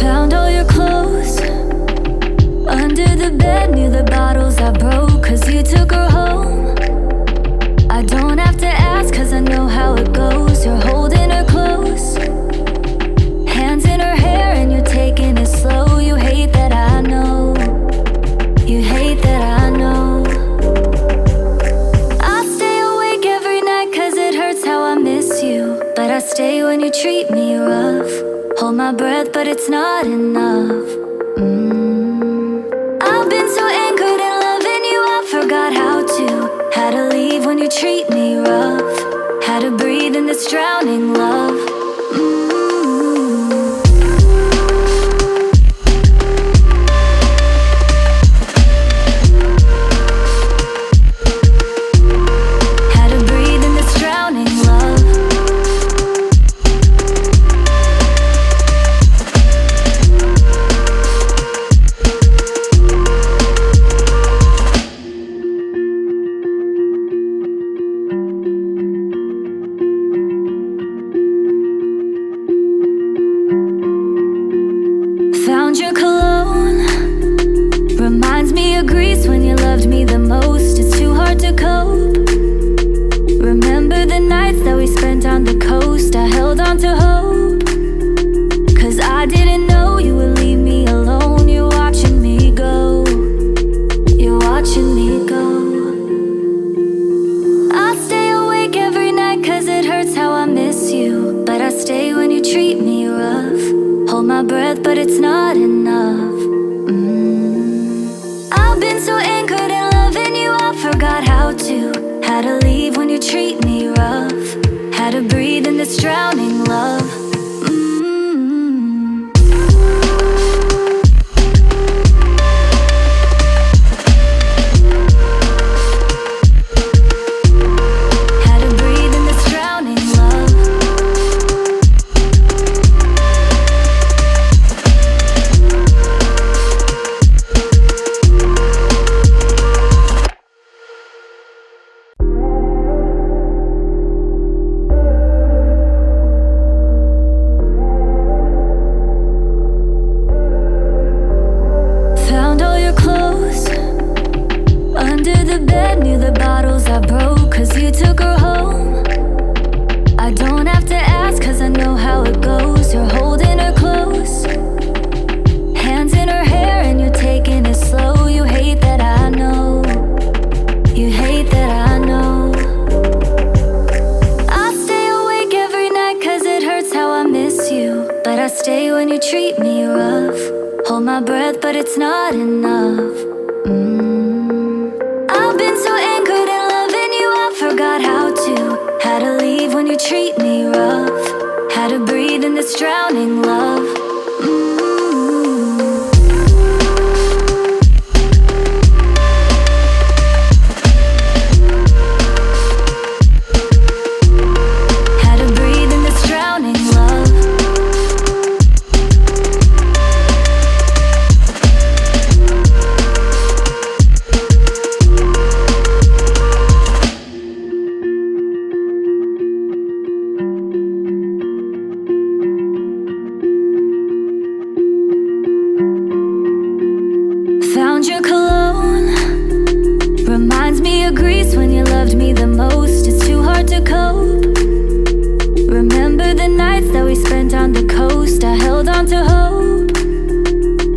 Found all your clothes under the bed near the bottles I broke, 'cause you took her home. I don't have to ask, 'cause I know how it goes. You're holding her close, hands in her hair, and you're taking it slow. You hate that I know, you hate that I know. I stay awake every night 'cause it hurts how I miss you, but I stay when you treat me rough. Hold my breath, but it's not enough. I've been so anchored in loving you, I forgot how to. Had to leave when you treat me rough. Had to breathe in this drowning love. Had to breathe in this drowning love. Found your cologne, reminds me of Greece when you loved me the most. It's too hard to cope. Remember the nights that we spent on the coast. I held on to hope, 'cause I didn't know you would leave me alone. You're watching me go, you're watching me go. I stay awake every night 'cause it hurts how I miss you, but I stay when you treat me rough. Hold my breath, but it's not enough. I've been so anchored in loving you, I forgot how to. Had to leave when you treat me rough. Had to breathe in this drowning love. Had to breathe in this drowning love. Found all your clothes under the bed near the bottles I broke, 'cause you took her home. I don't have to ask, 'cause I know how it goes. You're holding her close, hands in her hair, and you're taking it slow. You hate that I know, you hate that I know. I stay awake every night 'cause it hurts how I miss you, but I stay when you treat me rough. Hold my breath, but it's not enough. I've been so anchored in loving you, I forgot how to. Had to leave when you treat me rough. Had to breathe in this drowning love. Had to breathe in this drowning love. Found your cologne, reminds me of Greece when you loved me the most. It's too hard to cope. Remember the nights that we spent on the coast. I held on to hope,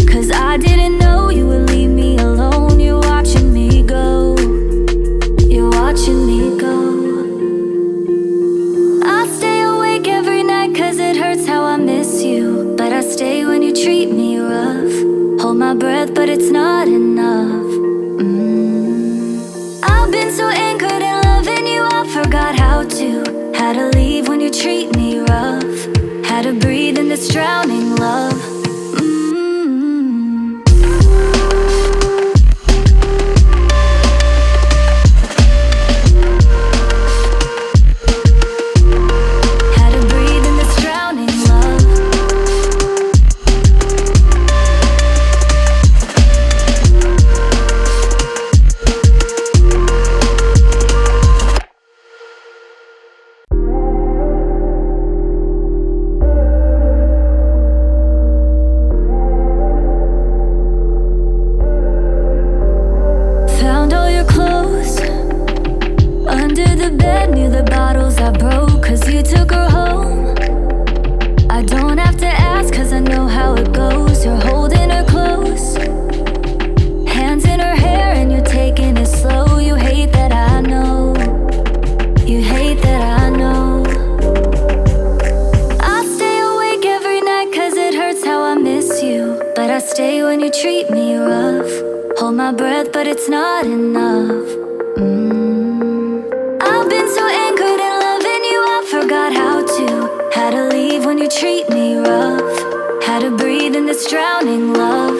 'cause I didn't know you would leave me alone. You're watching me go, you're watching me go. I stay awake every night 'cause it hurts how I miss you, but I stay when you treat me rough. Hold my breath, but it's not enough. I've been so anchored in loving you, I forgot how to. Had to leave when you treat me rough. Had to breathe in this drowning love. Had to breathe in this drowning love. stay when you treat me rough. Hold my breath, but it's not enough. I've been so anchored in loving you, I forgot how to. How to leave when you treat me rough. How to breathe in this drowning love.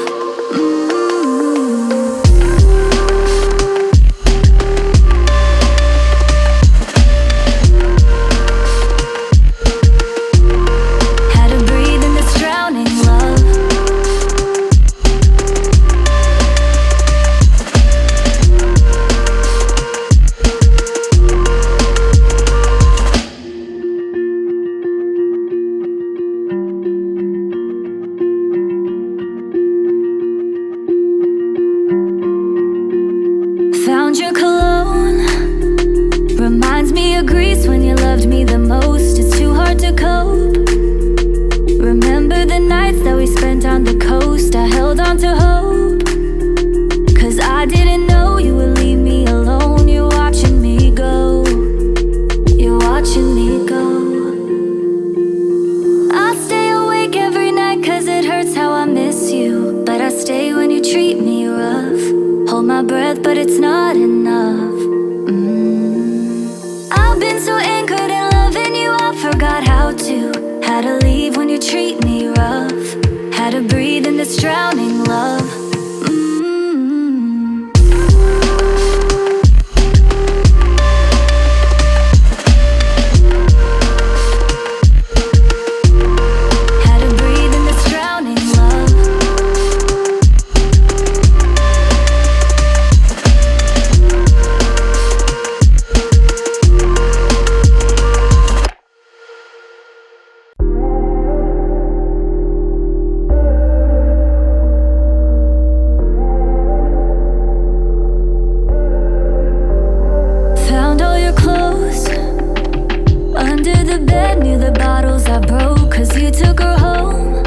Found your cologne. Reminds me of Greece when you loved me the most. It's too hard to cope. Remember the nights that we spent on the coast. I held on to hope, 'cause I didn't know you would leave me alone. You're watching me go. You're watching me go. I stay awake every night 'cause it hurts how I miss you. But I stay when you treat me rough. Hold my breath, but it's not enough. I've been so anchored in loving you, I forgot how to. How to leave when you treat me rough. How to breathe in this drowning love. Knew the bottles I broke 'cause you took her home.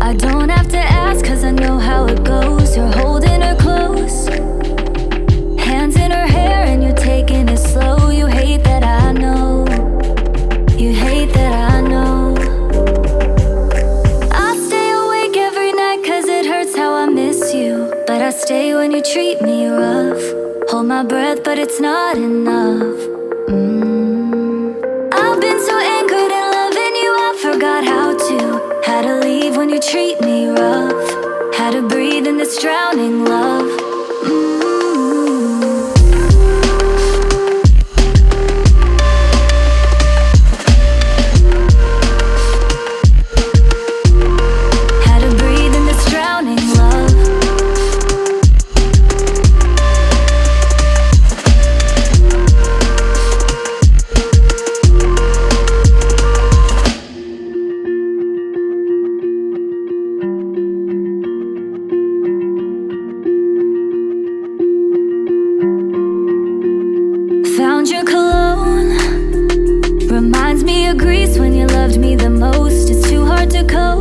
I don't have to ask 'cause I know how it goes. You're holding her close, hands in her hair and you're taking it slow. You hate that I know. You hate that I know. I stay awake every night 'cause it hurts how I miss you. But I stay when you treat me rough. Hold my breath, but it's not enough. Forgot how to. How to leave when you treat me rough. How to breathe in this drowning love. How to breathe in this drowning love. Found your cologne. Reminds me of Greece when you loved me the most. It's too hard to cope.